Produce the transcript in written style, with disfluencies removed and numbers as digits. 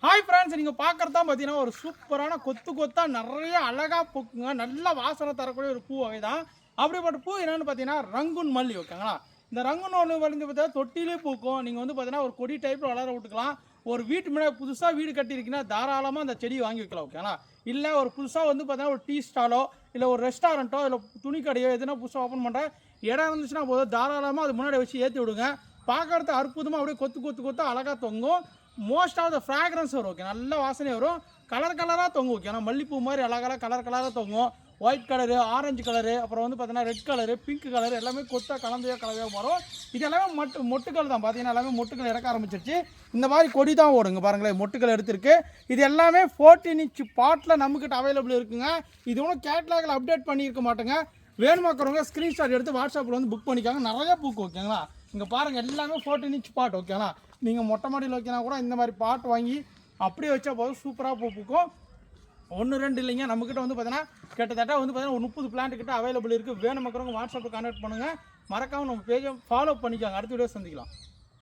Hi friends, நீங்கள் பார்க்குறது தான் பார்த்தீங்கன்னா ஒரு சூப்பரான கொத்தாக நிறைய அழகாக பூக்குங்க. நல்ல வாசனை தரக்கூடிய ஒரு பூ வகை தான். அப்படிப்பட்ட பூ என்னென்னு பார்த்தீங்கன்னா ரங்குன் மல்லி. ஓகேங்களா? இந்த ரங்குன் மல்லி வந்து பார்த்தீங்கன்னா தொட்டிலே பூக்கும். நீங்கள் வந்து பார்த்தீங்கன்னா ஒரு கொடி டைப்பில் வளர விட்டுக்கலாம். ஒரு வீட்டு முன்னாடி புதுசாக வீடு கட்டியிருக்கீங்கன்னா தாராளமாக அந்த செடியை வாங்கி வைக்கலாம். ஓகேங்களா? இல்லை ஒரு புதுசாக வந்து பார்த்தீங்கன்னா ஒரு டீ ஸ்டாலோ இல்லை ஒரு ரெஸ்டாரண்ட்டோ இல்லை துணி கடையோ எதுனா புதுசாக ஓப்பன் பண்ணுற இடம் இருந்துச்சுன்னா போதும், தாராளமாக அது முன்னாடி வச்சு ஏற்றி விடுங்க. பார்க்கறது அற்புதமாக அப்படியே கொத்து அழகாக தொங்கும். மோஸ்ட் ஆஃப் த ஃப்ராக்ரன்ஸ் வரும். ஓகே, நல்ல வாசனை வரும். கலராக தொங்கும். ஓகே, ஆனால் மல்லிப்பூ மாதிரி அழகாக கலராக தொங்கும். ஒயிட் கலரு, ஆரஞ்சு கலரு, அப்புறம் வந்து பார்த்தீங்கன்னா ரெட் கலரு, பிங்க் கலர் எல்லாமே கொத்தாக கலவையாக வரும். இது எல்லாமே மொட்டுக்கள் தான். பார்த்தீங்கன்னா எல்லாமே மொட்டுக்கள் இறக்க ஆரம்பிச்சிருச்சு. இந்த மாதிரி கொடி தான் ஓடுங்க. பாருங்களேன், மொட்டுக்கள் எடுத்துருக்கு. இது எல்லாமே 14 இன்ச் பாட்டில் நம்மக்கிட்ட அவைலபிள் இருக்குங்க. இது ஒன்றும் கேட்லாகில் அப்டேட் பண்ணியிருக்க மாட்டேங்க. வேணுமாக்கிறவங்க ஸ்க்ரீன்ஷாட் எடுத்து வாட்ஸ்அப்பில் வந்து புக் பண்ணிக்காங்க. நிறைய பூக்கு. ஓகேங்களா? இங்கே பாருங்கள், எல்லாமே 14 இன்ச் பாட். ஓகேங்களா? நீங்கள் மொட்டை மாடியில் வைக்கினா கூட இந்த மாதிரி பாட் வாங்கி அப்படியே வச்சா போதும், சூப்பராக பூ பூக்கும். 1 2 இல்லைங்க, நம்மக்கிட்ட வந்து பார்த்தீங்கன்னா கிட்டத்தட்ட வந்து பார்த்தீங்கன்னா ஒரு 30 பிளான்ட் கிட்ட அவைலபிள் இருக்குது. வேணுமாக்கிறவங்க வாட்ஸ்அப்பில் கான்டாக்ட் பண்ணுங்கள். மறக்காமல் நம்ம பேஜை ஃபாலோ பண்ணிக்காங்க. அடுத்த வீடியோ சந்திக்கலாம்.